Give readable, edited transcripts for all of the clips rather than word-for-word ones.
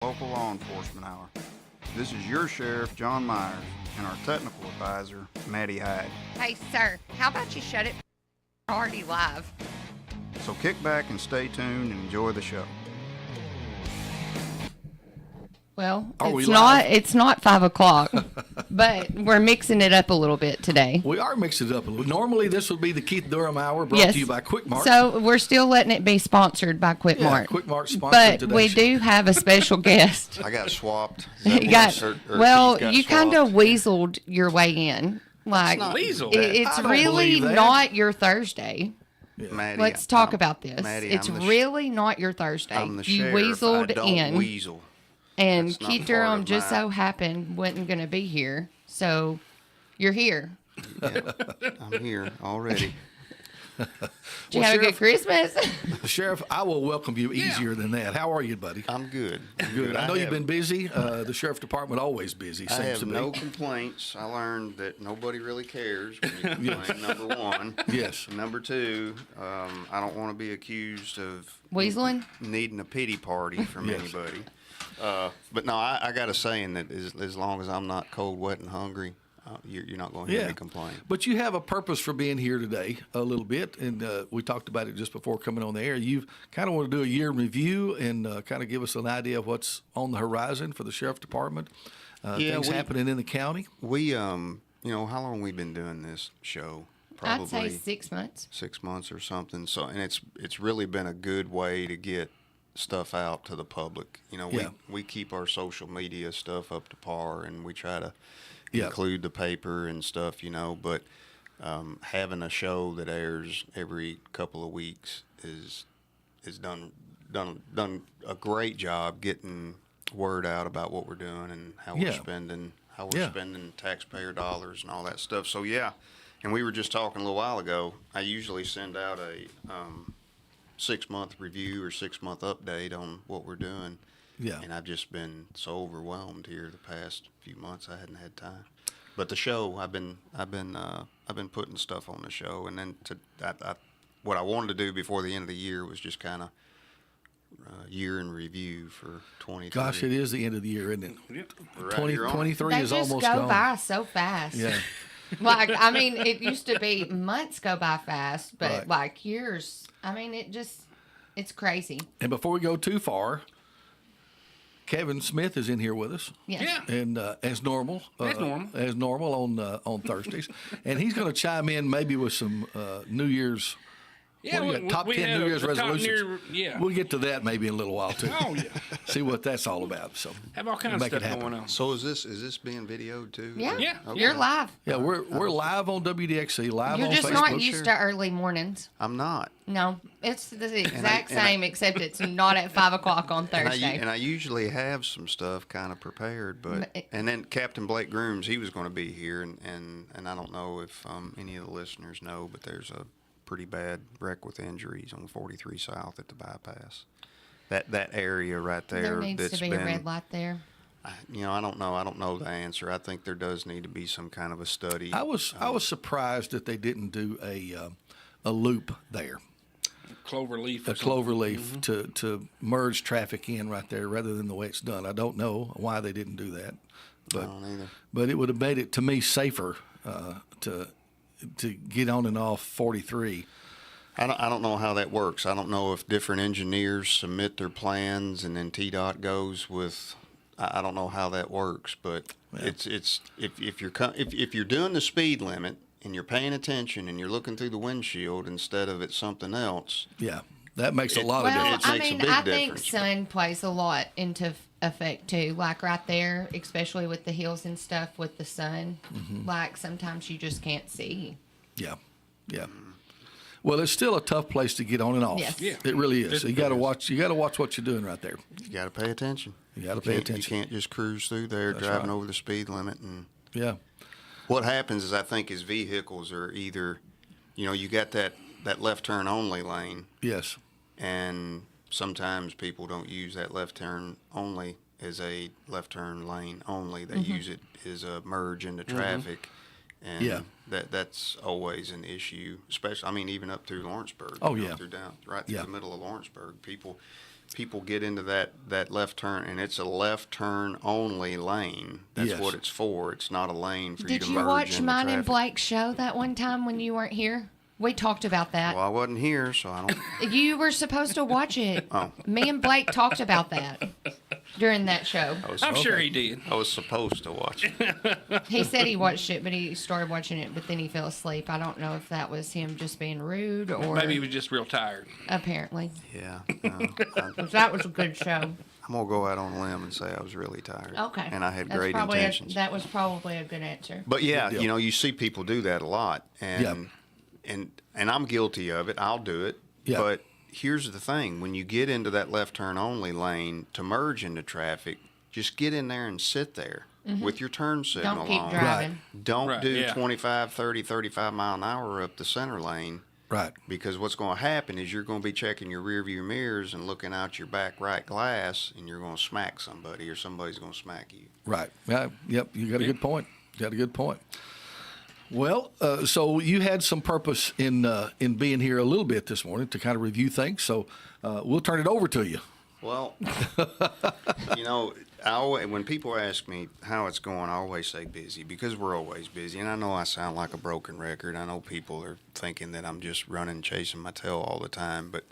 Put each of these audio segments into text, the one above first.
Local Law Enforcement Hour. This is your Sheriff, John Myers, and our technical advisor, Maddie Hyde. Hey, sir, how about you shut it? Already live. So kick back and stay tuned and enjoy the show. Well, Are we it's not 5 o'clock, but we're mixing it up a little bit today. We are mixing it up a little. Normally, this would be the Keith Durham Hour brought Yes. to you by QuickMart. So we're still letting it be sponsored by QuickMart. Yeah, QuickMart sponsored But today's we show. do have a special guest. I got swapped. You kind of weaseled your way in. Like not weasel. It's I don't really believe that. not your Thursday. Maddie, Let's talk I'm- about this. Maddie, It's I'm the really not your Thursday. I'm the You sheriff. weaseled I don't in. weasel. And That's not Keith part Durham of just my- so happened wasn't going to be here, so you're here. Yeah, I'm here already. Did you have a good Christmas? Sheriff, I will welcome you easier than that. How are you, buddy? I'm good. Good. I know you've have- been busy. The sheriff department always busy. I Seems have to be. no complaints. I learned that nobody really cares when you complain, number one. Yes. Number two, I don't want to be accused of Weaseling? needing a pity party from Yes. anybody. But no, I got a saying that as long as I'm not cold, wet, and hungry, you're not going to hear me complain. But you have a purpose for being here today a little bit, and we talked about it just before coming on the air. You kind of want to do a year in review and kind of give us an idea of what's on the horizon for the sheriff department, things happening in the county. We, how long we been doing this show? Probably I'd say 6 months. 6 months or something. So, and it's really been a good way to get stuff out to the public. We keep our social media stuff up to par, and we try to include the paper and stuff, but having a show that airs every couple of weeks is done a great job getting word out about what we're doing and how we're spending taxpayer dollars and all that stuff. So and we were just talking a little while ago, I usually send out a 6-month review or 6-month update on what we're doing. Yeah. And I've just been so overwhelmed here the past few months. I hadn't had time. But the show, I've been putting stuff on the show, and then what I wanted to do before the end of the year was just kind of year in review for 2020. Gosh, it is the end of the year, isn't it? We're right here on it. 2023 They is just almost go gone. by so fast. Yeah. It used to be months go by fast, but Right. like years. It's crazy. And before we go too far, Kevin Smith is in here with us. Yes. Yeah. And as normal, on Thursdays, and he's going to chime in maybe with some New Year's. Yeah, what do you got? Top 10 New Year's resolutions. Yeah. We'll get to that maybe in a little while too. Oh, yeah. See what that's all about. So Have all kinds of make it stuff happen. going on. So is this being videoed too? Yeah. Yeah. Okay. You're live. Yeah, we're live on WDXE, live You're on just Facebook. not used to early mornings. I'm not. No, it's the exact and I- same, except it's not at 5 o'clock on And Thursday. I usually have some stuff kind of prepared, and then Captain Blake Grooms, he was going to be here, and I don't know if any of the listeners know, but there's a pretty bad wreck with injuries on 43 South at the bypass. That area right there. there needs that's to be been, a red light there. I don't know. I don't know the answer. I think there does need to be some kind of a study. I was surprised that they didn't do a loop there. Cloverleaf. A clover leaf to merge traffic in right there rather than the way it's done. I don't know why they didn't do that, I don't either. but it would have made it to me safer to get on and off 43. I don't know how that works. I don't know if different engineers submit their plans and then TDOT goes with. I don't know how that works, but it's if you're doing the speed limit and you're paying attention and you're looking through the windshield instead of it's something else. Yeah, that makes a lot of Well, difference. It makes a big I think difference. sun plays a lot into effect too. Like right there, especially with the hills and stuff with the sun. Like sometimes you just can't see. Yeah. Well, it's still a tough place to get on and off. Yes. Yeah. It really is. It You got to is. watch. You got to watch what you're doing right there. You got to pay attention. You got to pay attention. You can't just cruise through there That's driving right. over the speed limit. And Yeah. what happens is I think is vehicles are either, you got that left turn only lane, Yes. and sometimes people don't use that left turn only as a left turn lane only. They use it as a merge into traffic. And Yeah. that's always an issue, especially, even up through Lawrenceburg. Oh, you yeah. know, through the middle of Lawrenceburg. People, people get into that left turn, and it's a left turn only lane. That's Yes. what it's for. It's not a lane for you Did to you merge watch into mine and traffic. Blake's show that one time when you weren't here? We talked about that. Well, I wasn't here, so I don't. You were supposed to watch it. Oh. Me and Blake talked about that during that show. I'm sure he did. I was supposed to watch it. He said he watched it, but he started watching it, but then he fell asleep. I don't know if that was him just being rude or Maybe he was just real tired. apparently. Yeah. 'Cause that was a good show. I'm gonna go out on a limb and say I was really tired. Okay. And I had That's great probably intentions. that was probably a good answer. But yeah, Good deal. you know, you see people do that a lot, and and I'm guilty of it. I'll do it. Yeah. But here's the thing: when you get into that left turn only lane to merge into traffic, just get in there and sit there with your turn signal Don't keep on. driving. Don't Right, do yeah. 25, 30, 35 mile an hour up the center lane. Right. Because what's going to happen is you're going to be checking your rear view mirrors and looking out your back right glass, and you're going to smack somebody, or somebody's going to smack you. Right. Yeah. Yep. You got a good point. You got a good point. Well, so you had some purpose in being here a little bit this morning to kind of review things. So we'll turn it over to you. Well, you know, when people ask me how it's going, I always say busy, because we're always busy. And I know I sound like a broken record. I know people are thinking that I'm just running, chasing my tail all the time. But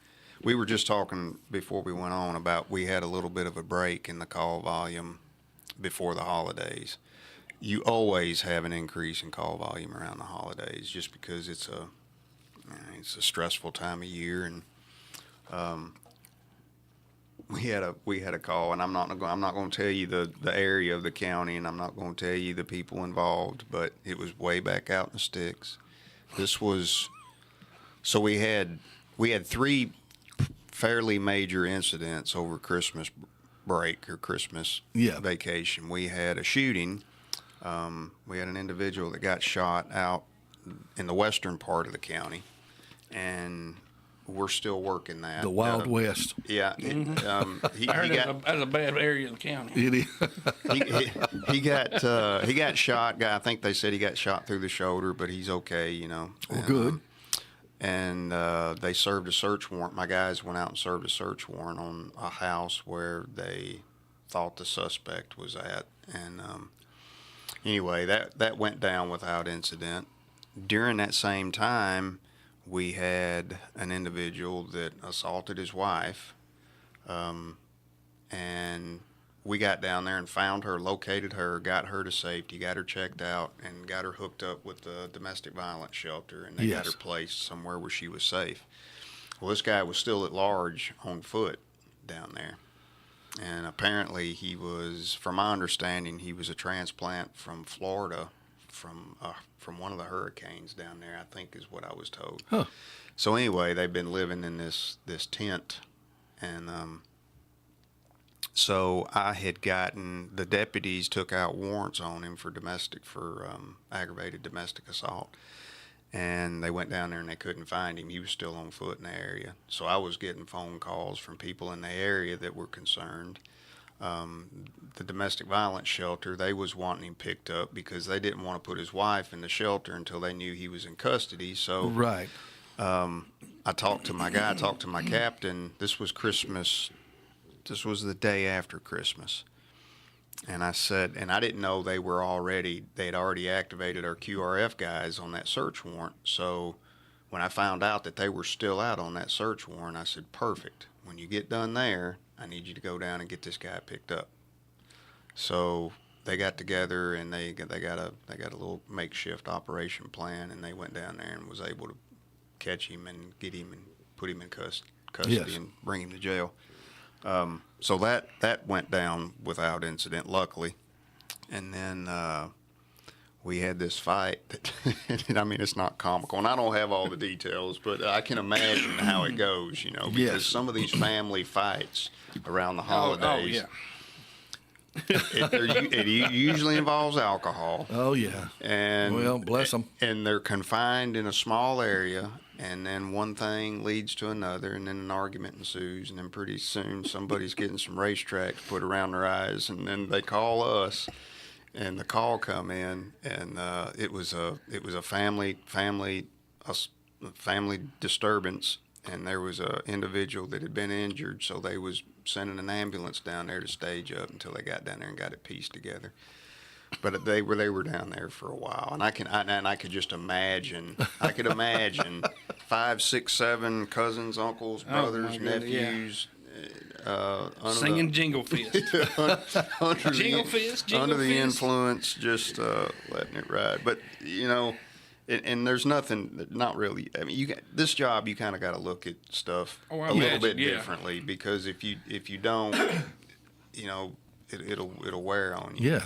we were just talking before we went on about we had a little bit of a break in the call volume before the holidays. You always have an increase in call volume around the holidays, just because it's a stressful time of year. And we had a call, and I'm not going to tell you the area of the county, and I'm not going to tell you the people involved, but it was way back out in the sticks. So we had 3 fairly major incidents over Christmas break or Christmas vacation. We had a shooting. We had an individual that got shot out in the western part of the county, and we're still working that. The Wild West. Yeah. He I heard that's a bad area of the county. It is. he got shot. I think they said he got shot through the shoulder, but he's okay, you know. Well, good. And they served a search warrant. My guys went out and served a search warrant on a house where they thought the suspect was at. And anyway, that went down without incident. During that same time, we had an individual that assaulted his wife, and we got down there and found her, located her, got her to safety, got her checked out, and got her hooked up with the domestic violence shelter, and they got her placed somewhere where she was safe. Well, this guy was still at large on foot down there, and apparently he was, from my understanding, he was a transplant from Florida, from one of the hurricanes down there, I think is what I was told. Huh. So anyway, they've been living in this tent, and so I had gotten, the deputies took out warrants on him for aggravated domestic assault, and they went down there and they couldn't find him. He was still on foot in the area. So I was getting phone calls from people in the area that were concerned. The domestic violence shelter, they was wanting him picked up because they didn't want to put his wife in the shelter until they knew he was in custody. So Right. I talked to my guy, I talked to my captain. This was Christmas. This was the day after Christmas. And I said, and I didn't know they had already activated our QRF guys on that search warrant. So when I found out that they were still out on that search warrant, I said, perfect. When you get done there, I need you to go down and get this guy picked up. So they got together and they got a little makeshift operation plan, and they went down there and was able to catch him and get him and put him in custody and bring him to jail. So that went down without incident, luckily. And then we had this fight that, I mean, it's not comical, and I don't have all the details, but I can imagine how it goes, you know, because some of these family fights around the holidays, it usually involves alcohol. Oh, yeah. And well, bless them. And they're confined in a small area, and then one thing leads to another, and then an argument ensues, and then pretty soon somebody's getting some racetracks put around their eyes, and then they call us, and the call come in, and it was a family disturbance, and there was a individual that had been injured, so they was sending an ambulance down there to stage up until they got down there and got it pieced together. But they were down there for a while, and I could just imagine. I could imagine 5, 6, 7 cousins, uncles, brothers, nephews. Singing Jingle Fist. Under the influence, just letting it ride. But, and there's nothing, not really. I mean, this job, you kind of got to look at stuff a little bit differently, because if you don't, it'll wear on you. Yeah.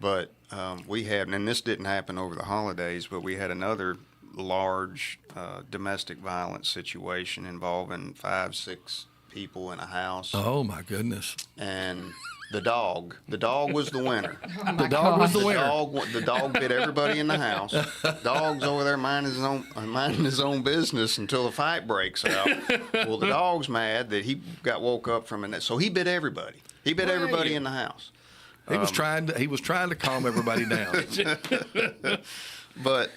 But we had, and this didn't happen over the holidays, but we had another large domestic violence situation involving 5, 6 people in a house. Oh my goodness! And the dog was the winner. The dog was the winner. The dog bit everybody in the house. Dog's over there minding his own business until the fight breaks out. Well, the dog's mad that he got woke up from it, so he bit everybody. He bit everybody in the house. He was trying to calm everybody down. But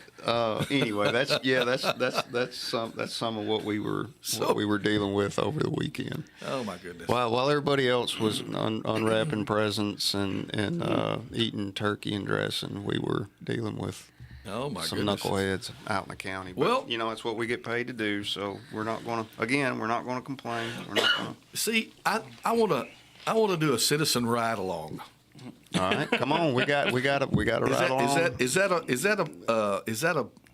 anyway, that's some of what we were dealing with over the weekend. Oh my goodness! While everybody else was unwrapping presents and eating turkey and dressing, we were dealing with some knuckleheads out in the county. But, well, it's what we get paid to do, so we're not going to complain. We're not going to. See, I want to do a citizen ride along. All right, come on. We got to ride along. Is that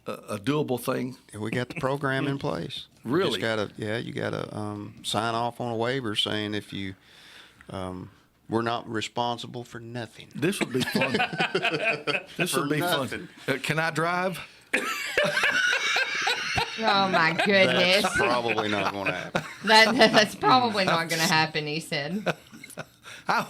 a doable thing? We got the program in place. Really? You gotta sign off on a waiver saying if you we're not responsible for nothing. This would be fun. This would be fun. Can I drive? Oh my goodness! That's probably not going to happen. That's probably not going to happen. He said. I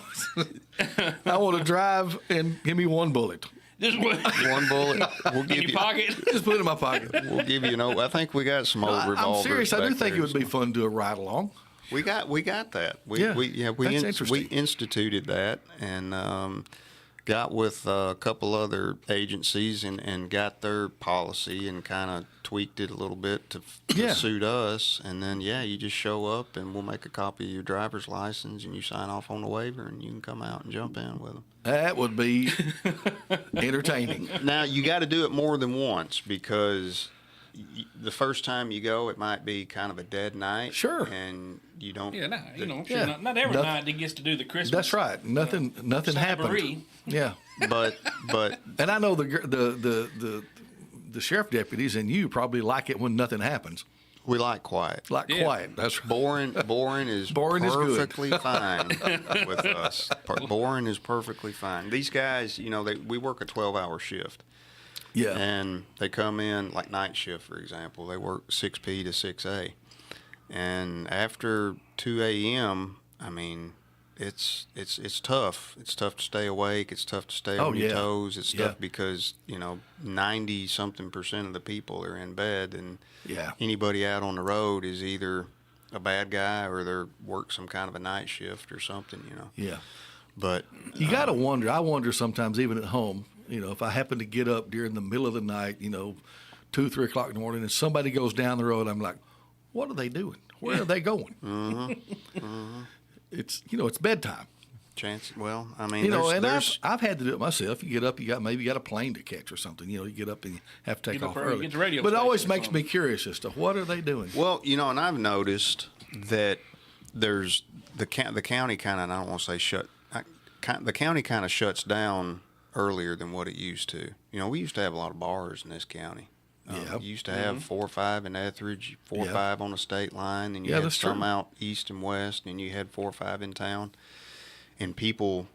want to drive and give me one bullet. Just one bullet. We'll give in your pocket. Just put it in my pocket. We'll give you I think we got some old revolvers. I'm serious. I do think it would be stuff. fun to do a ride along. We got that. We instituted that and got with a couple other agencies and got their policy and kind of tweaked it a little bit to suit us. And then you just show up and we'll make a copy of your driver's license and you sign off on the waiver and you can come out and jump in with them. That would be entertaining. Now you got to do it more than once, because the first time you go, it might be kind of a dead night. Sure. And you don't. Not every night he gets to do the Christmas. That's right. Nothing happened. Yeah. But and I know the sheriff deputies and you probably like it when nothing happens. We like quiet. Quiet. That's right. Boring is perfectly fine with us. Boring is perfectly fine. These guys, we work a 12-hour shift. Yeah. And they come in, like night shift, for example. They work 6P to 6A. And after 2 a.m., I mean, it's tough. It's tough to stay awake. It's tough to stay on your toes. It's tough because, 90-something% of the people are in bed, and anybody out on the road is either a bad guy or they're work some kind of a night shift or something, Yeah. But you got to wonder. I wonder sometimes, even at home, if I happen to get up during the middle of the night, 2, 3 o'clock in the morning, and somebody goes down the road, I'm like, what are they doing? Where are they going? It's it's bedtime. Well, I mean, I've had to do it myself. You get up, you got a plane to catch or something. You get up and you have to take off early. Get the radio but it always makes me curious as to what are they doing. Well, and I've noticed that there's the county kind of, I don't want to say the county kind of shuts down earlier than what it used to. We used to have a lot of bars in this county. You used to have 4 or 5 in Etheridge, 4 or 5 on the state line, and you had some out east and west, and you had 4 or 5 in town. And people,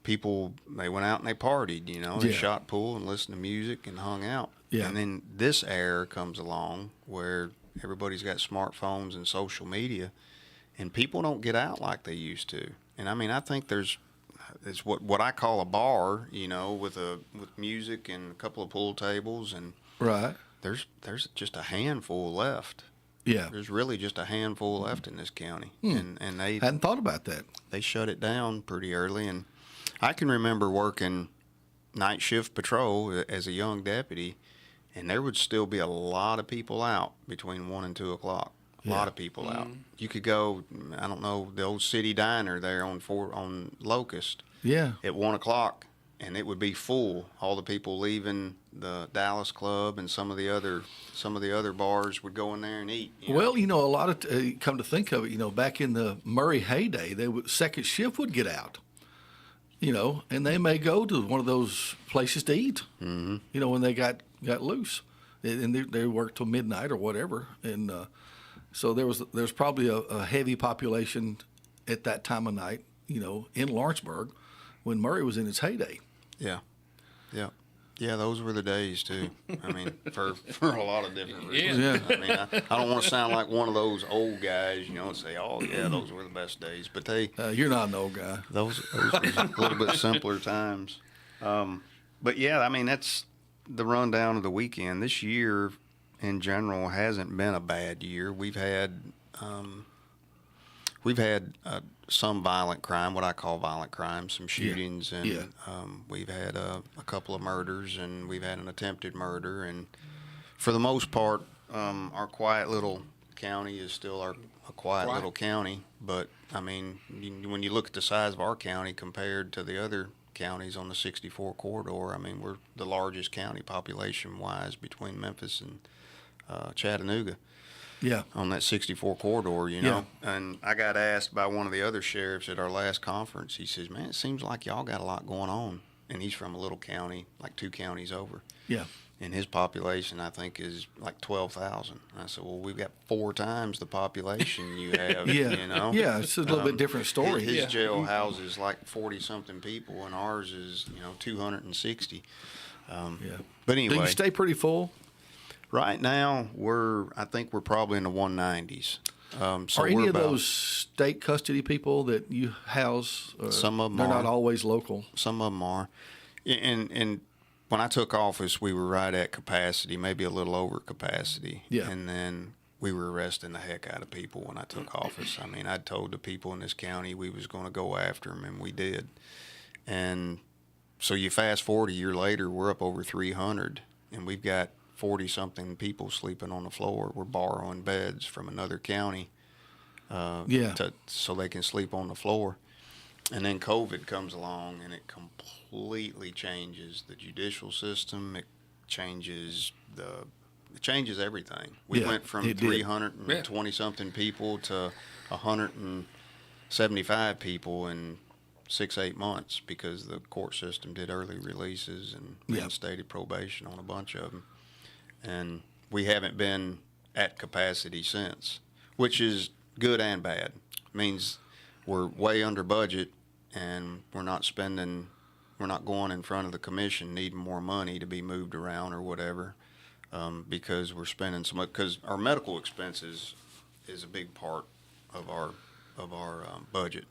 they went out and they partied, they shot pool and listened to music and hung out. Yeah. And then this era comes along where everybody's got smartphones and social media, and people don't get out like they used to. And I mean, I think it's what I call a bar, with music and a couple of pool tables, and right. There's just a handful left. Yeah. There's really just a handful left in this county. And they hadn't thought about that. They shut it down pretty early, and I can remember working night shift patrol as a young deputy, and there would still be a lot of people out between 1 and 2 o'clock. A lot of people out. You could go, I don't know, the old City Diner there on Locust. Yeah. At 1 o'clock, and it would be full. All the people leaving the Dallas Club and some of the other bars would go in there and eat. Well, a lot of come to think of it, back in the Murray heyday, second shift would get out. And they may go to one of those places to eat. Mm-hmm. When they got loose, and they worked till midnight or whatever, and so there's probably a heavy population at that time of night, in Lawrenceburg, when Murray was in its heyday. Yeah. Those were the days too. I mean, for a lot of different reasons. Yeah. I mean, I don't want to sound like one of those old guys, and say, "Oh yeah, those were the best days." But you're not an old guy. Those were a little bit simpler times. But yeah, I mean, that's the rundown of the weekend. This year, in general, hasn't been a bad year. We've had some violent crime, what I call violent crime, some shootings, and we've had a couple of murders, and we've had an attempted murder. And for the most part, our quiet little county is still a quiet little county. But, I mean, when you look at the size of our county compared to the other counties on the 64 corridor, I mean, we're the largest county population-wise between Memphis and Chattanooga. Yeah. On that 64 corridor, And I got asked by one of the other sheriffs at our last conference. He says, "Man, it seems like y'all got a lot going on." And he's from a little county, like 2 counties over. Yeah. And his population, I think, is like 12,000. I said, "Well, we've got 4 times the population you have." Yeah. Yeah, it's a little bit different story. His jail houses like 40-something people, and ours is, 260. But anyway. Do you stay pretty full? Right now, I think we're probably in the 190s. So are any of those state custody people that you house? Some of them they're are. not always local. Some of them are. And when I took office, we were right at capacity, maybe a little over capacity. Yeah. And then we were arresting the heck out of people when I took office. I mean, I'd told the people in this county we was going to go after them, and we did. And so you fast forward a year later, we're up over 300, and we've got 40-something people sleeping on the floor. We're borrowing beds from another county so they can sleep on the floor. And then COVID comes along, and it completely changes the judicial system. It changes everything. We went from 320-something people to 175 people in 6-8 months because the court system did early releases and reinstated probation on a bunch of them. And we haven't been at capacity since, which is good and bad. It means we're way under budget, and we're not going in front of the commission needing more money to be moved around or whatever, because we're spending so much. Because our medical expenses is a big part of our budget.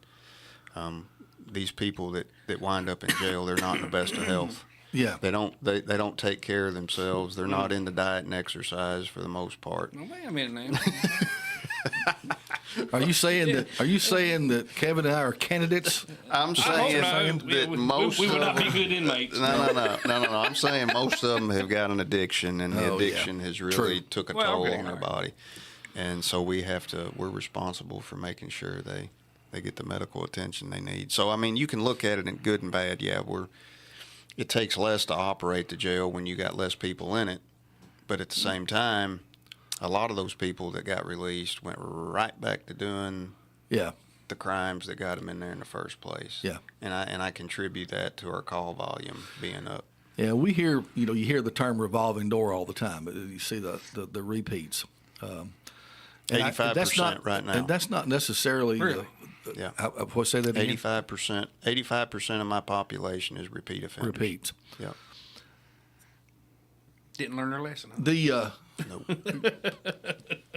These people that wind up in jail, they're not in the best of health. Yeah, they don't take care of themselves. They're not into diet and exercise for the most part. No, wait a minute now. Are you saying that Kevin and I are candidates? I'm saying that most we would not of be good inmates. No. I'm saying most of them have got an addiction, and the addiction has really took a toll on their body, and so we're responsible for making sure they get the medical attention they need. So I mean, you can look at it in good and bad. Yeah, it takes less to operate the jail when you got less people in it, but at the same time, a lot of those people that got released went right back to doing the crimes that got them in there in the first place. Yeah, and I contribute that to our call volume being up. Yeah, we hear you hear the term revolving door all the time. You see the repeats. 85% right now. And that's not necessarily. Really? What say that again? 85%. 85% of my population is repeat offenders. Repeats. Yep. Didn't learn their lesson. Nope.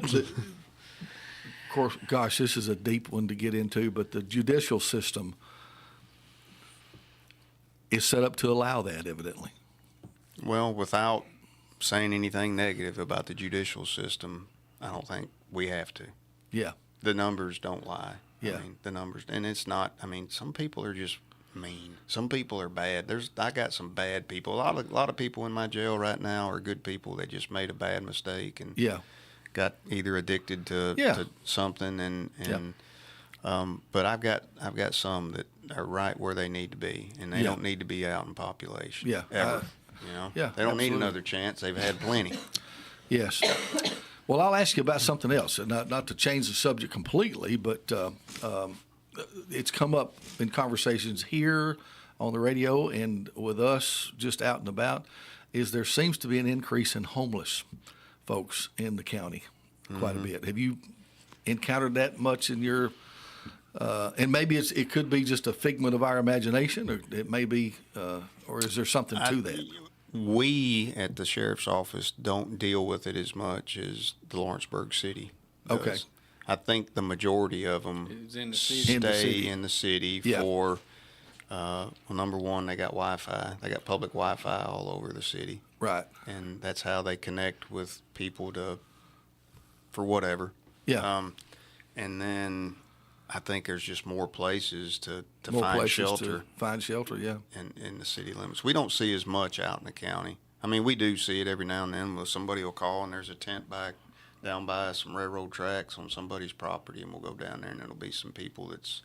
Of course, gosh, this is a deep one to get into, but the judicial system is set up to allow that, evidently. Well, without saying anything negative about the judicial system, I don't think we have to. Yeah. The numbers don't lie. Yeah. I mean, the numbers, and it's not. I mean, some people are just mean. Some people are bad. I got some bad people. A lot of people in my jail right now are good people that just made a bad mistake and got either addicted to something, and but I've got some that are right where they need to be, and they don't need to be out in population. Ever. They don't need another chance. They've had plenty. Yes. Well, I'll ask you about something else, and not to change the subject completely, but it's come up in conversations here on the radio and with us just out and about, is there seems to be an increase in homeless folks in the county quite a bit. Have you encountered that much in your and maybe it could be just a figment of our imagination, or it may be, or is there something to that? We at the sheriff's office don't deal with it as much as the Lawrenceburg City does. Okay. I think the majority of them in the stay in the city for, well, number one, they got Wi-Fi. They got public Wi-Fi all over the city. Right. And that's how they connect with people for whatever. Yeah. And then I think there's just more places to More find places shelter. to find shelter, yeah. In the city limits. We don't see as much out in the county. I mean, we do see it every now and then. Somebody will call and there's a tent back down by some railroad tracks on somebody's property, and we'll go down there and it'll be some people that's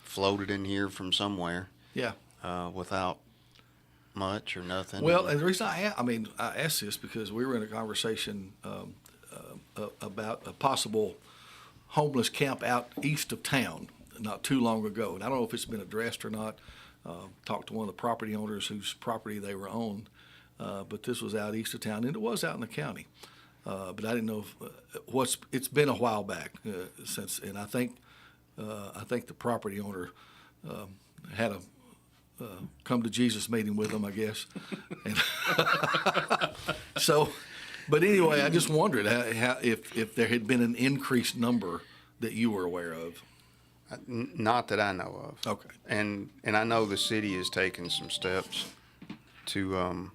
floated in here from somewhere. Yeah. Without much or nothing. Well, and the reason I asked this because we were in a conversation about a possible homeless camp out east of town not too long ago, and I don't know if it's been addressed or not. Talked to one of the property owners whose property they were on, but this was out east of town, and it was out in the county. But I didn't know if, it's been a while back since, and I think the property owner had a come to Jesus meeting with them, I guess. And so, but anyway, I just wondered how if there had been an increased number that you were aware of. Not that I know of. Okay. And I know the city has taken some steps to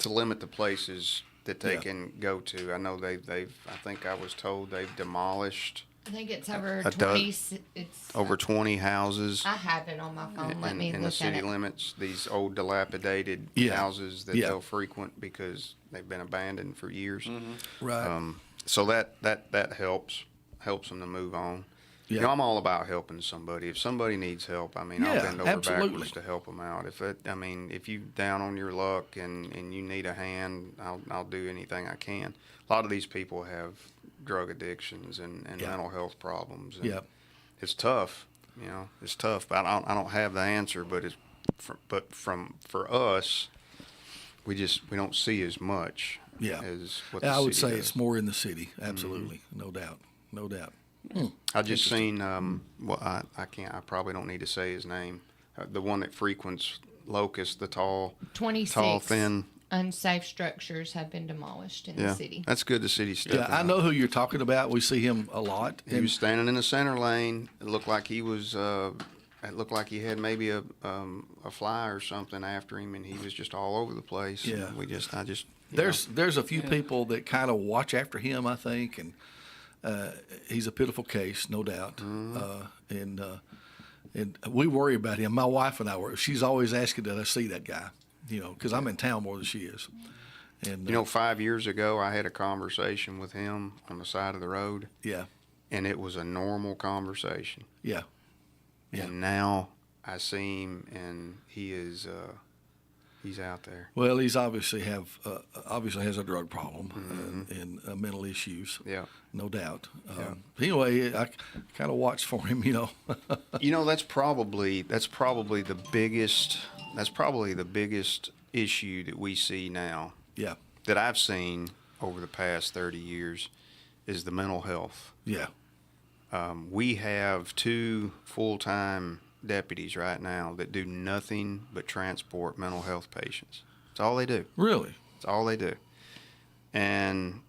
limit the places that they can go to. I know they've I think I was told they've demolished. I think it's over 20. It's over 20 houses. I have it on my phone. Let me in look the city at it. limits. These old dilapidated houses that they'll frequent because they've been abandoned for years. Mm-hmm. Right. So that helps them to move on. Yeah. You know, I'm all about helping somebody. If somebody needs help, I mean, I'll bend over backwards to help them out. If you down on your luck and you need a hand, I'll do anything I can. A lot of these people have drug addictions and mental health problems. And it's tough. You know, it's tough. But I don't have the answer. But for us, we don't see as much. As what the I would city say does. it's more in the city. Absolutely, no doubt. I just seen. I probably don't need to say his name. The one that frequents Locust, the tall, 26 thin. unsafe structures have been demolished in the city. That's good. The city stepping I know who you're talking about. We see him a lot. He was standing in the center lane. It looked like he was. It looked like he had maybe a fly or something after him, and he was just all over the place. Yeah. And there's a few people that kind of watch after him, I think, and he's a pitiful case, no doubt. Mm-hmm. And we worry about him. My wife and I worry. She's always asking that I see that guy, because I'm in town more than she is. And 5 years ago, I had a conversation with him on the side of the road. Yeah. And it was a normal conversation. Yeah. Yeah. And now I see him, and he is he's out there. Well, he's obviously has a drug problem and mental issues. Yeah, no doubt. Anyway, I kind of watch for him. That's probably the biggest issue that we see now. Yeah. That I've seen over the past 30 years is the mental health. Yeah. We have 2 full-time deputies right now that do nothing but transport mental health patients. That's all they do. Really? That's all they do. And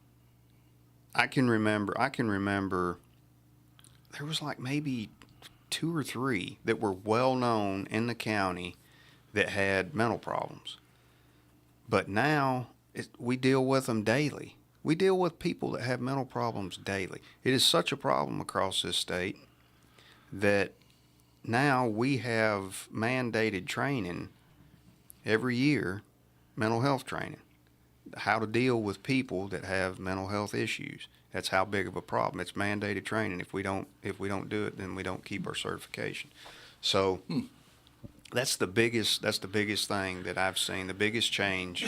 I can remember there was like maybe 2 or 3 that were well known in the county that had mental problems. But now we deal with them daily. We deal with people that have mental problems daily. It is such a problem across this state that now we have mandated training every year, mental health training. how to deal with people that have mental health issues. That's how big of a problem. It's mandated training. If we don't do it, then we don't keep our certification. So that's the biggest thing that I've seen, the biggest change,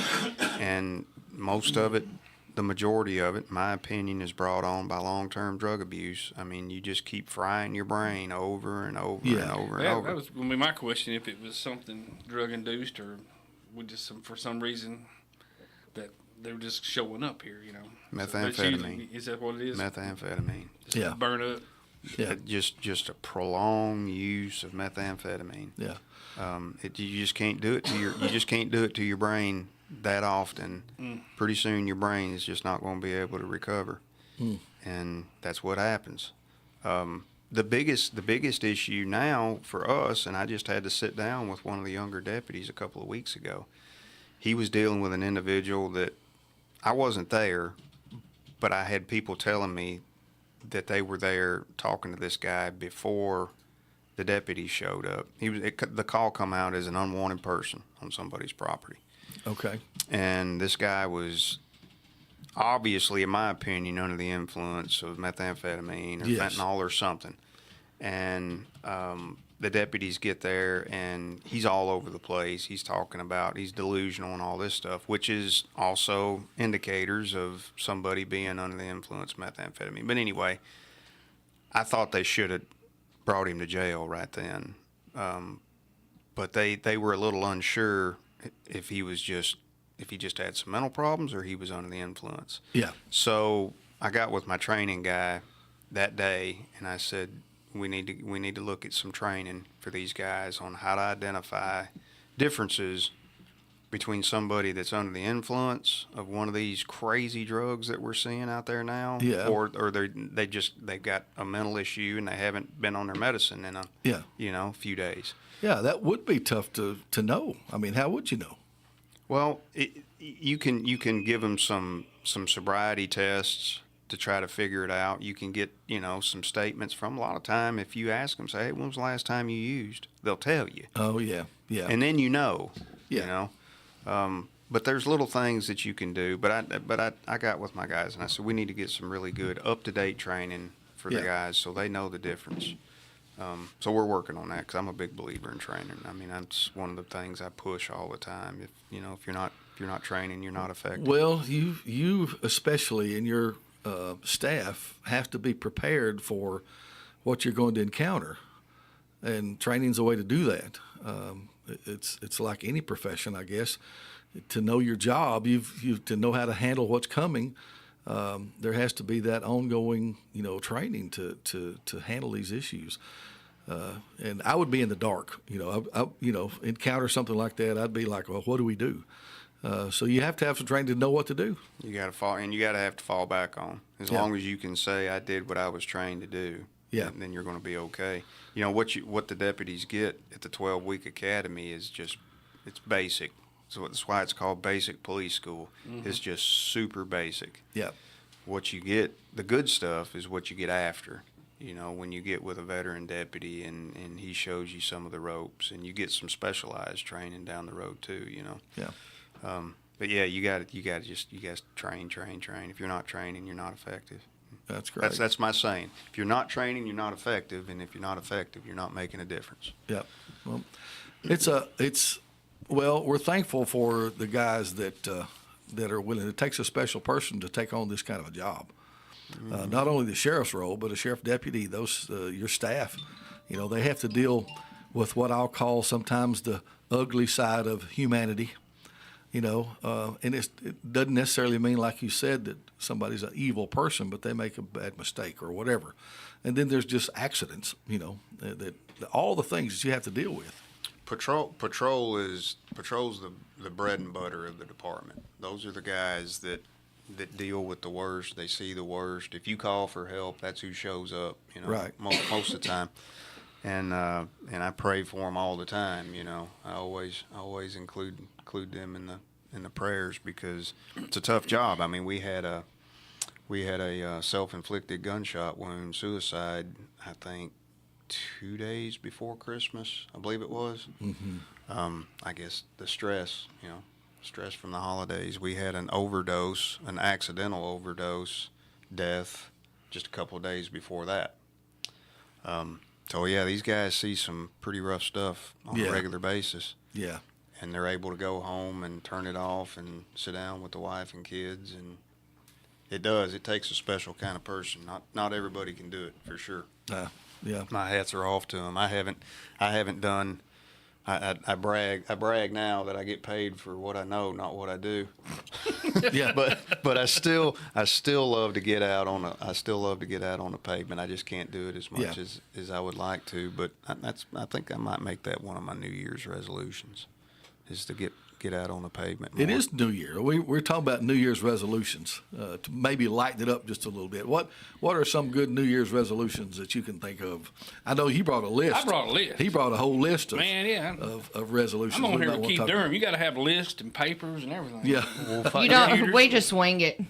and most of it, the majority of it, in my opinion, is brought on by long-term drug abuse. I mean, you just keep frying your brain over and over and over and over. That was going to be my question, if it was something drug-induced or would just for some reason that they were just showing up here, Methamphetamine. Is that what it is? Methamphetamine. Just burn up. Yeah. Just a prolonged use of methamphetamine. Yeah. You just can't do it to your brain that often. Pretty soon your brain is just not going to be able to recover, and that's what happens. The biggest issue now for us, and I just had to sit down with one of the younger deputies a couple of weeks ago. He was dealing with an individual that I wasn't there, but I had people telling me that they were there talking to this guy before the deputies showed up. The call come out as an unwanted person on somebody's property. Okay. And this guy was obviously, in my opinion, under the influence of methamphetamine or fentanyl or something. And the deputies get there, and he's all over the place. He's talking about he's delusional and all this stuff, which is also indicators of somebody being under the influence of methamphetamine. But anyway, I thought they should have brought him to jail right then. But they were a little unsure if he just had some mental problems or he was under the influence. Yeah. So I got with my training guy that day, and I said, we need to look at some training for these guys on how to identify differerences between somebody that's under the influence of one of these crazy drugs that we're seeing out there now, or they've got a mental issue and they haven't been on their medicine in a few days. Yeah, that would be tough to know. I mean, how would you know? Well, you can give them some sobriety tests to try to figure it out. You can get some statements from. A lot of time, if you ask them, say, hey, when was the last time you used? They'll tell you. Oh yeah. And then but there's little things that you can do. But I got with my guys and I said we need to get some really good up to date training for the guys so they know the difference. So we're working on that because I'm a big believer in training. I mean, that's one of the things I push all the time. If you're not training, you're not effective. Well, you especially in your staff have to be prepared for what you're going to encounter, and training's a way to do that. It's like any profession, I guess. To know your job, you've to know how to handle what's coming. There has to be that ongoing, training to handle these issues. And I would be in the dark, I encounter something like that. I'd be like, well, what do we do? So you have to have some training to know what to do. You got to have to fall back on. As long as you can say, I did what I was trained to do. Yeah. Then you're going to be okay. What the deputies get at the 12-week academy is it's basic. So that's why it's called basic police school. Mm-hmm. It's just super basic. Yeah. What you get, the good stuff is what you get after. When you get with a veteran deputy and he shows you some of the ropes, and you get some specialized training down the road too. Yeah. But yeah, you got to train. If you're not training, you're not effective. That's great. That's my saying. If you're not training, you're not effective, and if you're not effective, you're not making a difference. Yeah. Well, we're thankful for the guys that are willing. It takes a special person to take on this kind of a job. Mm-hmm. Not only the sheriff's role, but a sheriff deputy. Those your staff, they have to deal with what I'll call sometimes the ugly side of humanity. And it doesn't necessarily mean, like you said, that somebody's an evil person, but they make a bad mistake or whatever. And then there's just accidents, that all the things that you have to deal with. Patrol's the bread and butter of the department. Those are the guys that deal with the worst. They see the worst. If you call for help, that's who shows up. Right. Most of the time. And I pray for them all the time. I always include them in the prayers because it's a tough job. I mean, we had a self-inflicted gunshot wound, suicide, I think 2 days before Christmas, I believe it was. Mm-hmm. I guess the stress, stress from the holidays. We had an accidental overdose death just a couple of days before that. So yeah, these guys see some pretty rough stuff on a regular basis. Yeah. And they're able to go home and turn it off and sit down with the wife and kids, and it takes a special kind of person. Not everybody can do it, for sure. Yeah. My hats are off to them. I haven't done. I brag now that I get paid for what I know, not what I do. Yeah. But I still love to get out on the pavement. I just can't do it as much as I would like to. But I think I might make that one of my New Year's resolutions, is to get out on the pavement more. It is New Year. We're talking about New Year's resolutions to maybe lighten it up just a little bit. What are some good New Year's resolutions that you can think of? I know he brought a list. I brought a list. He brought a whole list of of resolutions. I'm on here to keep Durham. You got to have a list and papers and everything. Yeah. You don't. We just wing it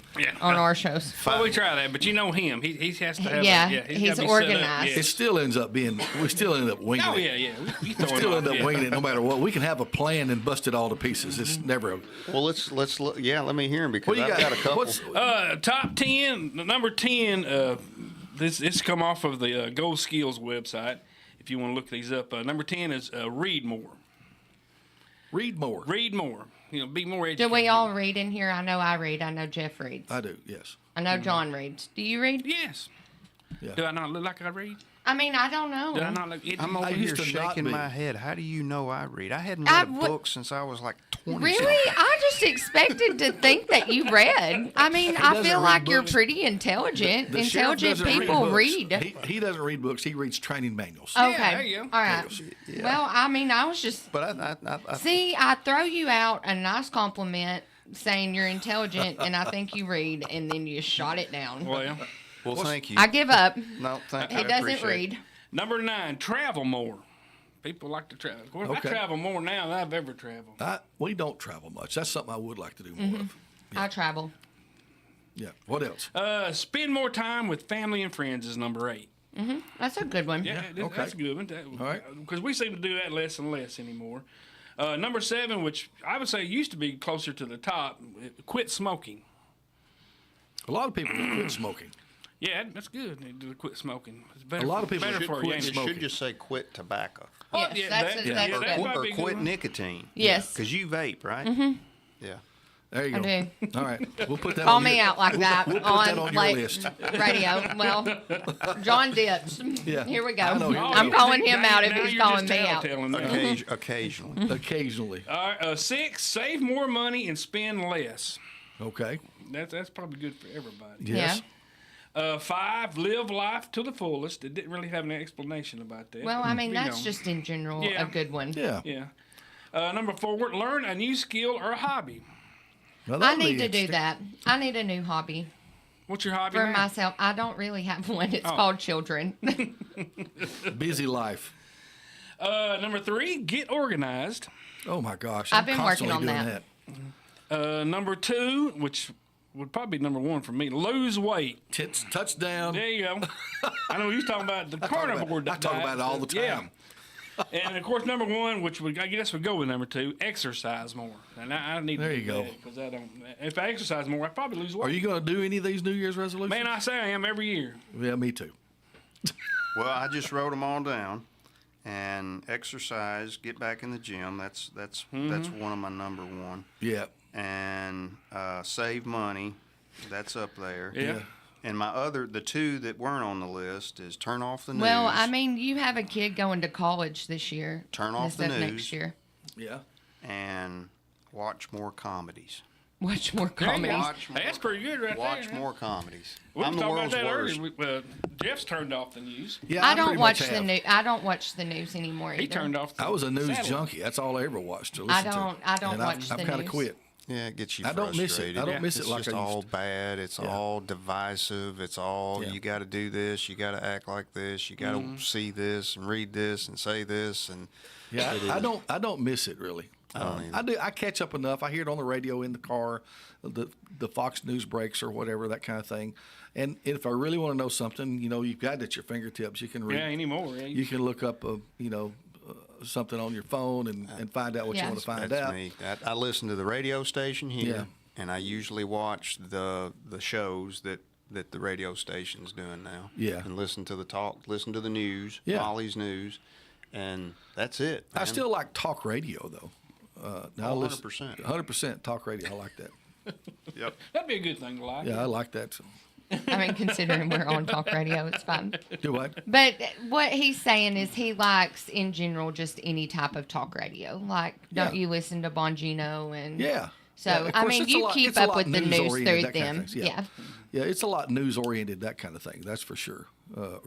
on our shows. Well, we try that, but you know him. He has to have. He's organized. It still ends up being. We still end up winging Oh it. yeah. We Still end up winging it no matter what. We can have a plan and bust it all to pieces. It's never. Well, let's look. Yeah, let me hear him, because I've got a couple. Top 10. Number 10. This come off of the Gold Skills website. If you want to look these up, number 10 is read more. Read more. Read more. Be more educated. Do we all read in here? I know I read. I know Jeff reads. I do. Yes. I know John reads. Do you read? Yes. Yeah. Do I not look like I read? I mean, I don't know. Do I not look? I'm over here used to not shaking be. my head. How do you know I read? I hadn't read a book since I was like 20. Really? I just expected to think that you read. I mean, I doesn't feel read like you're books. pretty intelligent. The sheriff Intelligent doesn't people books. read. He doesn't read books. He reads training manuals. Okay. there you go. All right. Yeah. Well, I mean, I was just. But I See, I throw you out a nice compliment saying you're intelligent and I think you read, and then you shot it down. well, thank you. I give up. No, thank you. He I doesn't appreciate read. Number 9, travel more. People like to travel. Of course, Okay. I travel more now than I've ever traveled. We don't travel much. That's something I would like to do more of. I travel. Yeah. What else? Spend more time with family and friends is number 8. That's a good one. Yeah, okay. that's a good one. All right. Because we seem to do that less and less anymore. Number 7, which I would say used to be closer to the top, quit smoking. A lot of people quit smoking. Yeah, that's good. They do quit smoking. It's better. A lot of people better should for quit you. ain't it? You smoking. should just say quit tobacco. Yes, that's that'd Or probably be a good quit one. nicotine. Yes. Because you vape, right? Yeah. There you I go. do. All right. We'll put that Call on me your, out like that we'll put on, that on your like, list. radio. Well, John dips. Yeah. Here we go. I know. I'm calling him out if Now he's you're calling just me out. tattling now. Occasionally. Occasionally. All right, 6, save more money and spend less. Okay. That's probably good for everybody. Yes. 5, live life to the fullest. It didn't really have an explanation about that. Well, I mean, You that's know. just in general Yeah. a good one. Yeah. Yeah. Number 4, learn a new skill or hobby. Well, I that'll be need to do interesting. that. I need a new hobby What's your hobby for now? myself. I don't really have one. It's called children. Busy life. Number 3, get organized. Oh my gosh. I've I'm been working constantly on doing that. Number 2, which would probably be number 1 for me, lose weight. Touchdown. There you go. I know you're talking about the carnivore I talk diet. about it all the time. Yeah. And of course, number 1, which I guess would go with number 2, exercise more. And I need There to you do go. that because I don't. If I exercise more, I probably lose weight. Are you going to do any of these New Year's resolutions? Man, I say I am every year. Yeah, me too. Well, I just wrote them all down. And exercise, get back in the gym. That's one of my number 1. Yeah. And save money. That's up there. Yeah. And the 2 that weren't on the list is turn off the news. Well, I mean, you have a kid going to college this year. Turn off the instead of news. next year. Yeah. and watch more comedies. Watch more There you comedies. go. Watch more- That's pretty good right Watch there. more comedies. We I'm were the talking about world's that worst. earlier. Jeff's turned off the news. Yeah, I pretty don't much watch the have. news. I don't watch the news anymore. He either. turned off the I was a news satellite. junkie. That's all I ever watched to I listen to. don't And watch I've the kind of news. quit. Yeah, it gets you I don't miss it. frustrated. I don't miss it It's like just I all used to. bad. It's Yeah. all divisive. It's all Yeah. you got to do this. You got to act like this. You got to see this and read this and say this and Yeah, I don't miss it really. don't either. I do. I catch up enough. I hear it on the radio in the car, the Fox News breaks or whatever, that kind of thing. And if I really want to know something, you've got it at your fingertips. You can read. Yeah, anymore. Yeah, You can look up, something on your phone and find out what you want to find That's out. me. I listen to the radio station here, Yeah. and I usually watch the shows that the radio station's doing now. Yeah. And listen to the news, Yeah. Molly's news, and that's it. I man. still like talk radio though. Now 100%. 100% talk radio. I like that. Yep. That'd be a good thing to like. Yeah, I like that. I mean, considering we're on talk radio, it's fine. Do what? But what he's saying is he likes, in general, just any type of talk radio. Like, don't Yeah. you listen to Bongino and Yeah. So Yeah, of I course, mean, it's a you lot- keep it's a up lot with the news news-oriented, through that kind of them. things, yeah. Yeah, it's a lot news oriented, that kind of thing. That's for sure.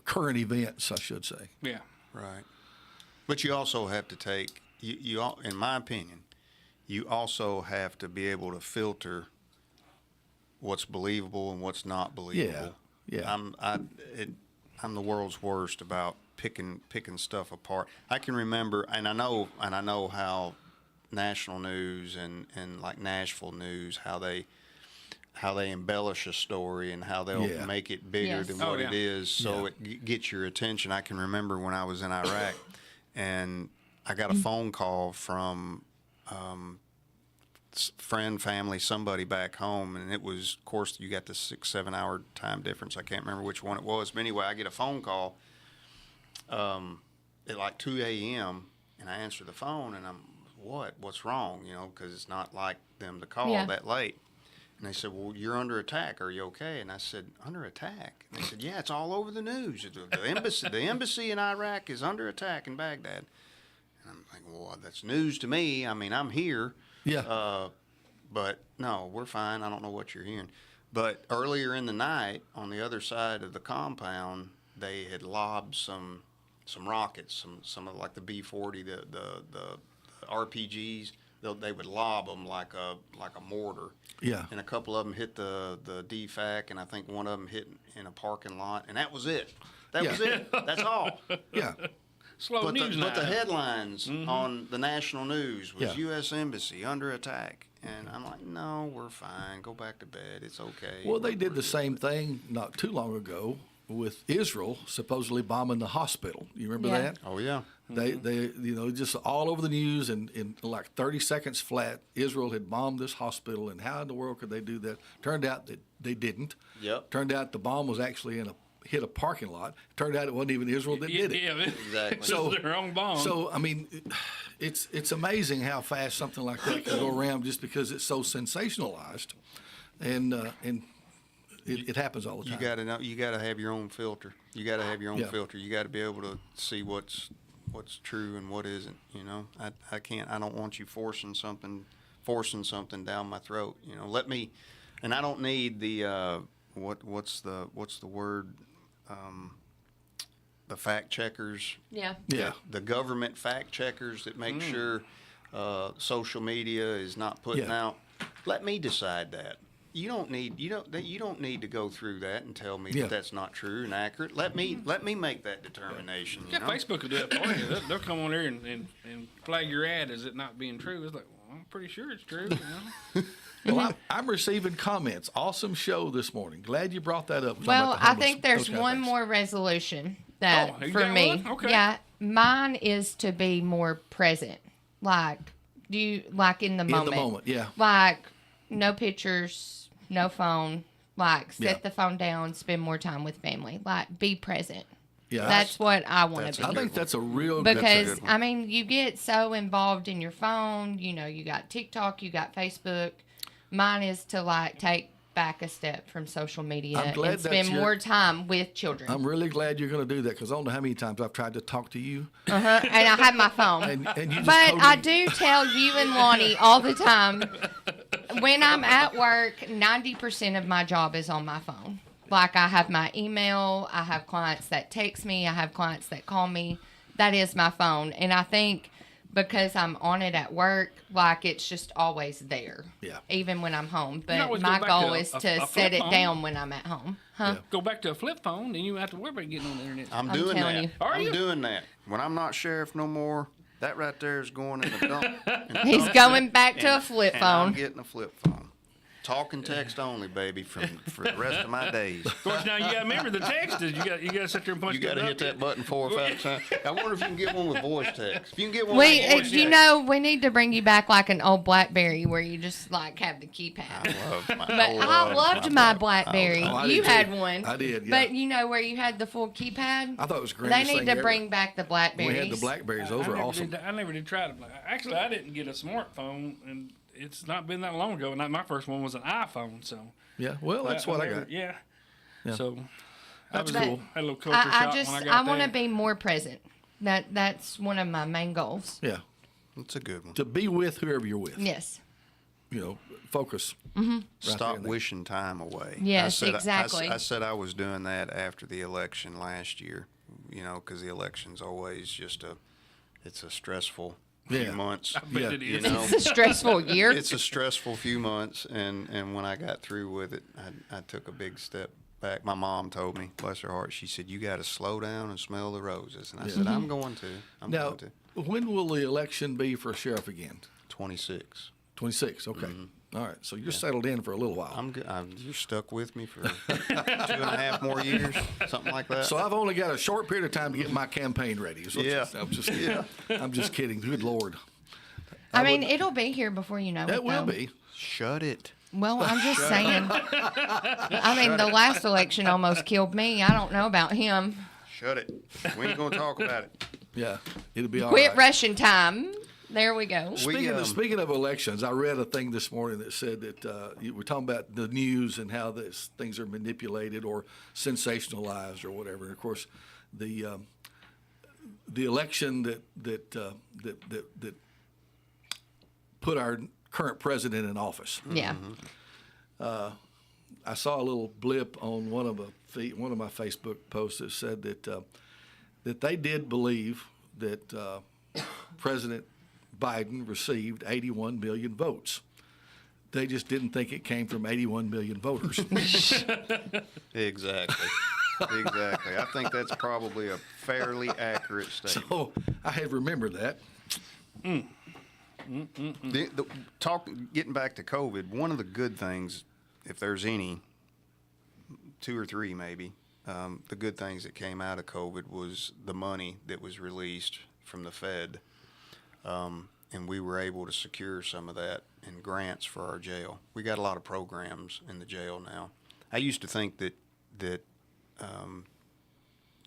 Current events, I should say. Yeah. Right. But you also have to take in my opinion, you also have to be able to filter what's believable and what's not believable. Yeah. I'm the world's worst about picking stuff apart. I can remember, and I know how national news and like Nashville news, how they embellish a story and how they'll Yeah. make it bigger Yes. than Oh, what yeah. it is, so it gets your attention. I can remember when I was in Iraq, and I got a phone call from friend, family, somebody back home, and it was, of course, you got the 6-7 hour time difference. I can't remember which one it was, but anyway, I get a phone call at like 2 a.m. and I answer the phone, and I'm, what's wrong? You know, because it's not like them to call Yeah. that late. And they said, well, you're under attack. Are you okay? And I said, under attack? And they said, yeah, it's all over the news. The embassy in Iraq is under attack in Baghdad. And I'm like, well, that's news to me. I mean, I'm here. Yeah. But no, we're fine. I don't know what you're hearing. But earlier in the night, on the other side of the compound, they had lobbed some rockets, some of like the B-40, the RPGs. They would lob them like a mortar. Yeah. And a couple of them hit the DFAC, and I think one of them hit in a parking lot, and that was it. That was it. That's all. Yeah. Slow But news the now. headlines on the national news was Yeah. U.S. Embassy under attack. And I'm like, no, we're fine. Go back to bed. It's okay. Well, they did the same thing not too long ago with Israel supposedly bombing the hospital. You remember Yeah. that? Oh, yeah. They just all over the news and in like 30 seconds flat, Israel had bombed this hospital, and how in the world could they do that? Turned out that they didn't. Yep. Turned out the bomb was actually hit a parking lot. Turned out it wasn't even Israel that did it. Yeah, Exactly. So- it's their own bomb. So I mean, it's amazing how fast something like that can go around just because it's so sensationalized, and it happens all the You time. got to know. You got to have your own filter. You got to have your own Yeah. filter. You got to be able to see what's true and what isn't. You know, I can't. I don't want you forcing something down my throat. You know, let me. And I don't need the what's the word? The fact checkers. Yeah. Yeah. The government fact checkers that make sure social media is not putting Yeah. out. Let me decide that. You don't need to go through that and tell me Yeah. that that's not true and accurate. Let me make that determination. You Yeah, know? Facebook will do it for you. They'll come on there and flag your ad as it not being true. It's like, well, I'm pretty sure it's true. You know? Well, I'm receiving comments. Awesome show this morning. Glad you brought that up. Talking Well, about the I homeless, think there's those kind of one things. more resolution that Oh, you for got me. one? Okay. Yeah, mine is to be more present. Like in the moment. In the moment, yeah. Like no pictures, no phone. Like set Yeah. the phone down, spend more time with family. Like be present. Yeah, That's what I want that's to I be. think that's a real Because good one. I mean, you get so involved in your phone. You know, you got TikTok, you got Facebook. Mine is to like take back a step from social media I'm glad and spend that's your- more time with children. I'm really glad you're going to do that because I don't know how many times I've tried to talk to you, And I have my phone. and you just But totally, I do tell you and Lonnie all the time when I'm at work, 90% of my job is on my phone. Like I have my email, I have clients that text me, I have clients that call me. That is my phone. And I think because I'm on it at work, like it's just always there. Yeah. Even when I'm home. But always go my back goal to is a to flip set it phone. down when I'm at home. Huh? Yeah. Go back to a flip phone, and you don't have to worry about getting on the internet. I'm I'm doing telling that. you. Are I'm you? doing that. When I'm not sheriff no more, that right there is going in the dump. He's going back to a flip and I'm phone. getting a flip phone. Talk and text only, baby, for the rest of my days. Of course, now you got to remember the text is you got to sit there and punch. You got to hit that button 4 or 5 times. I wonder if you can get one with voice text. If you can get one We, with voice you text. know, we need to bring you back like an old BlackBerry where you just like have the keypad. I loved my BlackBerry. I You did had too. one. I did, yeah. But you know where you had the full keypad? I thought it was the They greatest need thing to ever. bring back the BlackBerries. We had the Blackberries. Those were awesome. I never did try to. Actually, I didn't get a smartphone, and it's not been that long ago. And my first one was an iPhone, so. Yeah, well, that's what I got. Yeah. Yeah. So. That's I was cool. had a little culture shock when I got I want to that. be more present. That's one of my main goals. Yeah, That's a good one. to be with whoever you're with. Yes. You know, focus. Stop wishing time away. Yes, I said, exactly. I said I was doing that after the election last year, because the election's always just it's a stressful few months. I bet it You is. know, It's a stressful year. it's a stressful few months, and when I got through with it, I took a big step back. My mom told me, bless her heart, she said, you got to slow down and smell the roses. And I said, I'm going to. I'm Now, going to. when will the election be for sheriff again? 26. 26. Okay. All right. So you're settled in for a little while. I'm good. You're stuck with me for 2.5 more years, something like that. So I've only got a short period of time to get my campaign ready. Is what Yeah. I'm just kidding. I'm just kidding. Good Lord. I mean, it'll be here before you know it. That will though. be. Shut it. Well, I'm just saying. I mean, the last election almost killed me. I don't know about him. Shut it. We ain't going to talk about it. Yeah. It'll be all Quit right. rushing time. There we go. Speaking of elections, I read a thing this morning that said that we're talking about the news and how things are manipulated or sensationalized or whatever. And of course, the election that put our current president in office. Yeah. I saw a little blip on one of my Facebook posts that said that they did believe that President Biden received 81 million votes. They just didn't think it came from 81 million voters. Exactly. Exactly. I think that's probably a fairly accurate statement. So I had remembered that. Getting back to COVID, one of the good things, if there's any, 2 or 3 maybe, the good things that came out of COVID was the money that was released from the Fed. And we were able to secure some of that in grants for our jail. We got a lot of programs in the jail now. I used to think that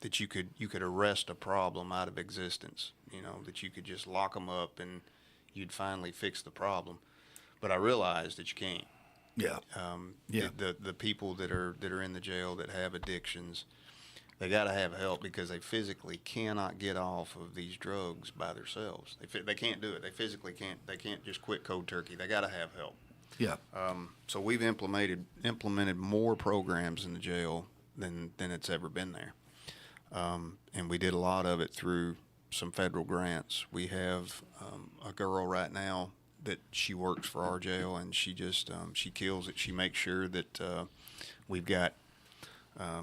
you could arrest a problem out of existence. That you could just lock them up and you'd finally fix the problem. But I realized that you can't. Yeah. The people that are in the jail that have addictions, they got to have help because they physically cannot get off of these drugs by themselves. They can't do it. They physically can't. They can't just quit cold turkey. They got to have help. Yeah. So we've implemented more programs in the jail than it's ever been there, and we did a lot of it through some federal grants. We have a girl right now that she works for our jail, and she just she kills it. She makes sure that we've got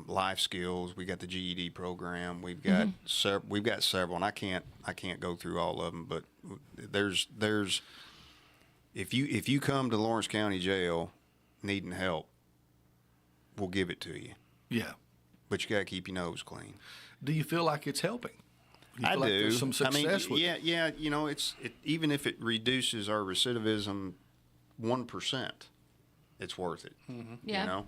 life skills. We got the GED program. We've got several, and I can't go through all of them. But there's if you come to Lawrence County Jail needing help, we'll give it to you. Yeah. But you got to keep your nose clean. Do you feel like it's helping? You I feel do. like there's some success with it? Yeah. Even if it reduces our recidivism 1%, it's worth it. Yeah.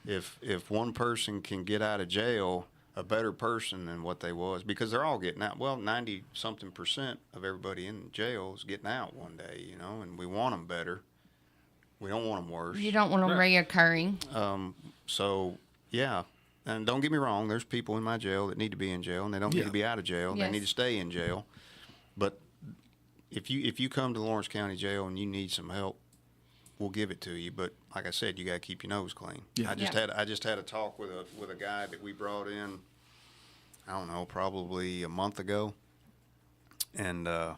If one person can get out of jail a better person than what they was, because they're all getting out. Well, 90-something% of everybody in jail is getting out one day, and we want them better. We don't want them worse. You don't want them reoccurring. So, yeah. And don't get me wrong, there's people in my jail that need to be in jail, and they don't need to be out of jail. Yes. They need to stay in jail. But if you come to Lawrence County Jail and you need some help, we'll give it to you. But like I said, you got to keep your nose clean. Yeah. I just had a talk with a guy that we brought in, I don't know, probably a month ago, and I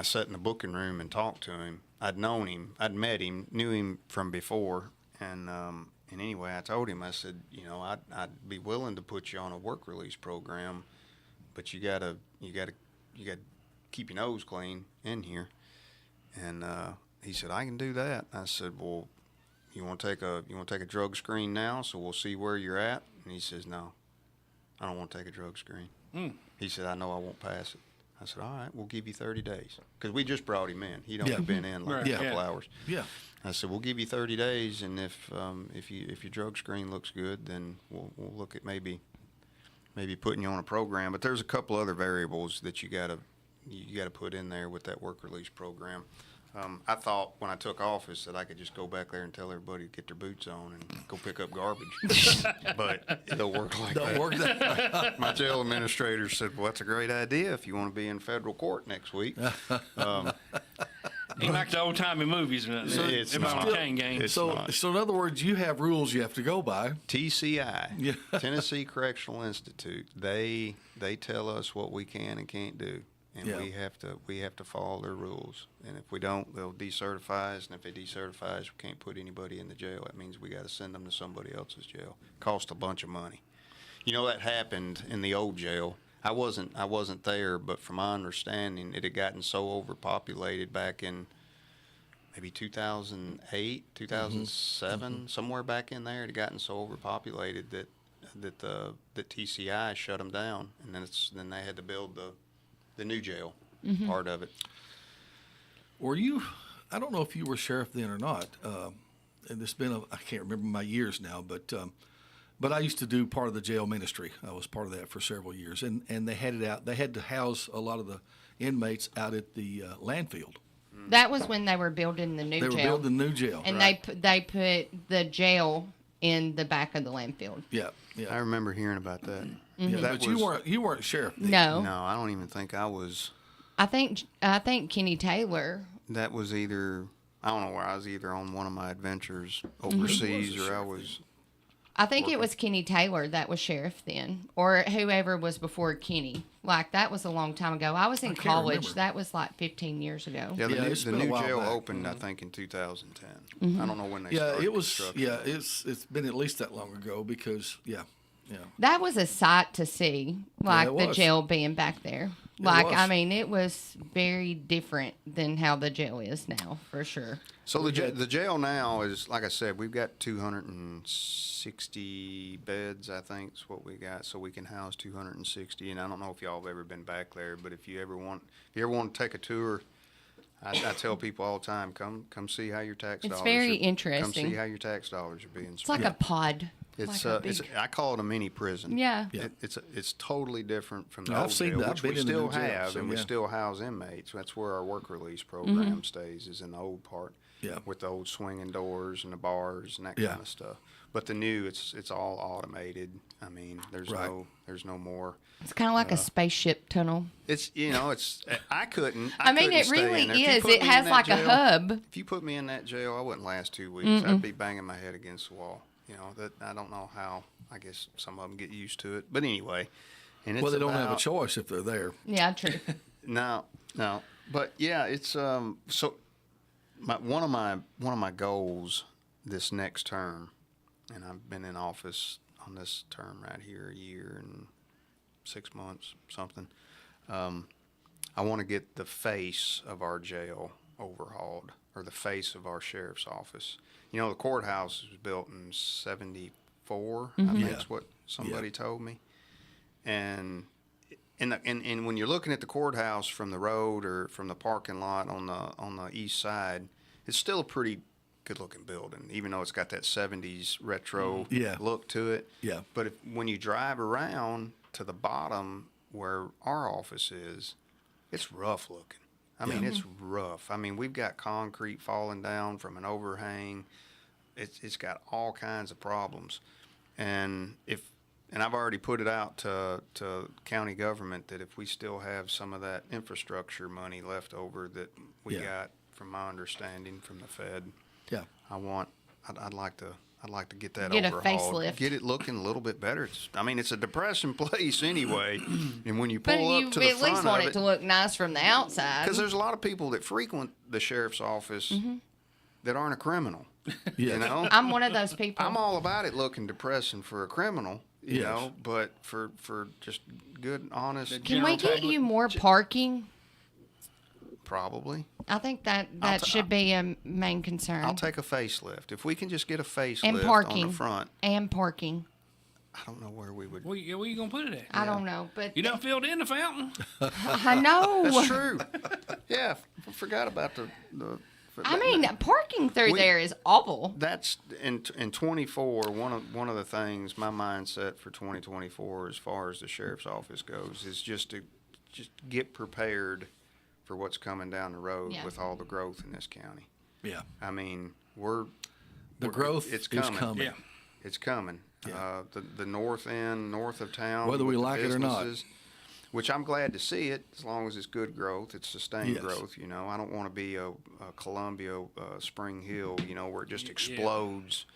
sat in the booking room and talked to him. I'd known him, I'd met him, knew him from before, and anyway, I told him, I said, I'd be willing to put you on a work release program, but you gotta keep your nose clean in here. And he said, I can do that. I said, well, you want to take a drug screen now, so we'll see where you're at? And he says, no, I don't want to take a drug screen. He said, I know I won't pass it. I said, all right, we'll give you 30 days. Because we just brought him in. He'd only been in like a couple hours. Yeah. I said, we'll give you 30 days, and if your drug screen looks good, then we'll look at maybe putting you on a program. But there's a couple other variables that you gotta put in there with that work release program. I thought when I took office that I could just go back there and tell everybody to get their boots on and go pick up garbage. But it don't work like that. Don't work that. My jail administrator said, well, that's a great idea if you want to be in federal court next week. He like the old timey movies. It's about not. a chain gang. So in other words, you have rules you have to go by. TCI, Tennessee Correctional Institute. They tell us what we can and can't do, and we have to follow their rules. And if we don't, they'll decertify us. And if they decertify us, we can't put anybody in the jail. That means we got to send them to somebody else's jail. Cost a bunch of money. You know, that happened in the old jail. I wasn't there, but from my understanding, it had gotten so overpopulated back in maybe 2008, 2007, somewhere back in there. It had gotten so overpopulated that TCI shut them down, and then they had to build the new jail part of it. Were you? I don't know if you were sheriff then or not. And it's been I can't remember my years now, but I used to do part of the jail ministry. I was part of that for several years, and they had it out. They had to house a lot of the inmates out at the landfill. That was when they were building the new jail. They were building the new jail, and right. they put the jail in the back of the landfill. Yeah. I remember hearing about that. Yeah, but you weren't sheriff then. No, I don't even think I was. I think Kenny Taylor. That was either, I don't know where I was, either on one of my adventures overseas or I was. I think it was Kenny Taylor that was sheriff then, or whoever was before Kenny. Like, that was a long time ago. I was in college. Remember. That was like 15 years ago. Yeah, it's the been a new while jail back. opened, I think, in 2010. I don't know when they started It was. construction. Yeah, it's been at least that long ago because That was a sight to see, like it the was. jail being back there. Like, was. I mean, it was very different than how the jail is now, for sure. So the jail now is, like I said, we've got 260 beds, I think is what we got, so we can house 260. And I don't know if y'all have ever been back there, but if you ever want to take a tour, I tell people all the time, come see how your tax It's dollars. very Come interesting. see how your tax dollars are being spent. It's like a pod. It's like a big- I call it a mini prison. Yeah. It's totally different from the I've old seen jail, that. which I've we been in the still new jail, have, so and we yeah. still house inmates. That's where our work release program stays, is in the old part. Yeah. With the old swinging doors and the bars and that Yeah. kind of stuff. But the new, it's all automated. I mean, there's no more. It's kind of like a spaceship tunnel. It's I couldn't. I mean, couldn't it stay really in there. If you is. put It me in has that like a jail- hub. If you put me in that jail, I wouldn't last 2 weeks. I'd be banging my head against the wall. That I don't know how. I guess some of them get used to it. But anyway, and it's well, they don't have a about- choice if they're there. Yeah, true. No. But yeah, it's so. One of my goals this next term, and I've been in office on this term right here a year and 6 months, something. I want to get the face of our jail overhauled, or the face of our sheriff's office. The courthouse was built in '74. I think that's what somebody told me. And when you're looking at the courthouse from the road or from the parking lot on the east side, it's still a pretty good-looking building, even though it's got that '70s retro look to it. Yeah. But when you drive around to the bottom where our office is, it's rough looking. I mean, it's rough. I mean, we've got concrete falling down from an overhang. It's got all kinds of problems, and I've already put it out to county government that if we still have some of that infrastructure money left over that we got, from my understanding from the Fed, I'd like to get that Get a overhauled, facelift. get it looking a little bit better. It's a depressing place anyway, and when you But pull you up to the at least front want of it to look nice from the outside. because there's a lot of people that frequent the sheriff's office that aren't a criminal. You know, I'm one of those people. I'm all about it looking depressing for a criminal, you know, but for just good, honest. Can we get you more parking? Probably. I think that should be a main concern. I'll take a facelift. If we can just get a facelift and parking on the front. and parking. I don't know where we would. Where you gonna put it at? I don't know, but You done filled in the fountain. I know. That's true. Yeah, I forgot about the I mean, parking through there is awful. That's in 24. One of the things, my mindset for 2024, as far as the sheriff's office goes, is just to get prepared for what's coming down the road with all the growth in this county. Yeah. I mean, the growth it's coming. is coming. Yeah. It's coming. Yeah. The north end, north of town, whether we with the like it or not. businesses, which I'm glad to see it, as long as it's good growth, it's sustained Yes. growth. You know, I don't want to be a Columbia, Spring Hill, you know, where it just explodes.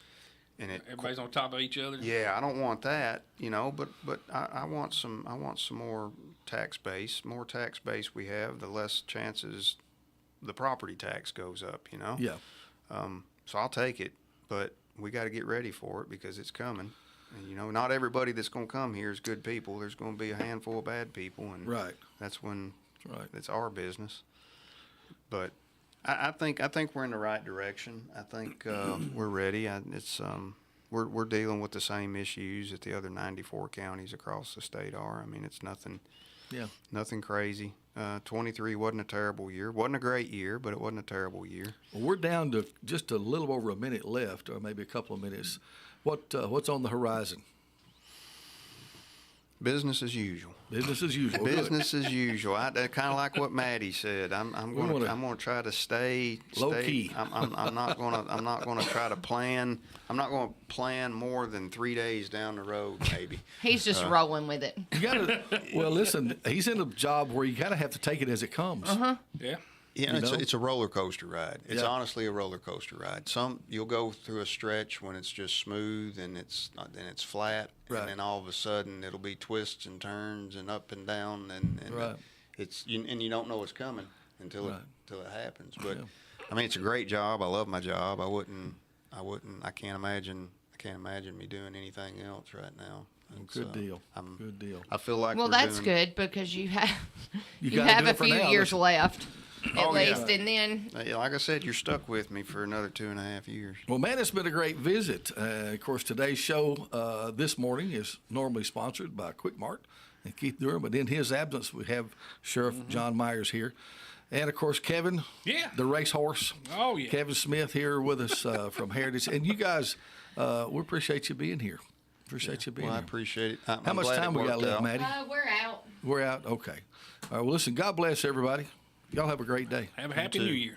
And Everybody's on top of each other. yeah, I don't want that, you know, but I want some more tax base. More tax base we have, the less chances the property tax goes up, you know. Yeah. So I'll take it, but we got to get ready for it because it's coming. And, you know, not everybody that's going to come here is good people. There's going to be a handful of bad people, and Right. that's when Right. it's our business. But I think we're in the right direction. I think we're ready. We're dealing with the same issues that the other 94 counties across the state are. I mean, it's nothing crazy. 23 wasn't a terrible year. Wasn't a great year, but it wasn't a terrible year. Well, we're down to just a little over a minute left, or maybe a couple of minutes. What's on the horizon? Business as usual. Business as usual. Business as usual. Kind of like what Maddie said. I'm gonna try to stay low key. I'm not gonna try to plan. I'm not gonna plan more than 3 days down the road. Maybe. He's just rolling with it. You gotta. Well, listen. He's in a job where you gotta have to take it as it comes. Yeah. Yeah, it's a roller coaster ride. It's Yeah. honestly a roller coaster ride. You'll go through a stretch when it's just smooth and it's flat, Right. and then all of a sudden it'll be twists and turns and up and down, and Right. you don't know what's coming until Right. it happens. But I mean, it's a great job. I love my job. I can't imagine me doing anything else right now. Good deal. Good deal. I feel like Well, we're that's doing, good because you have gotta have do a it for few now. years left at Oh, yeah. least, and then Yeah, like I said, you're stuck with me for another 2.5 years. Well, man, it's been a great visit. Of course, today's show this morning is normally sponsored by QuickMart and Keith Durham, but in his absence, we have Sheriff John Myers here. And, of course, Kevin, the racehorse. Oh, yeah. Kevin Smith here with us from Heritage. And you guys, we appreciate you being here. Appreciate you being Well, I here. appreciate it. How much time we got left, Maddie? we're out. We're out? Okay. All right, well, listen, God bless everybody. Y'all have a great day. Have a happy too. New Year.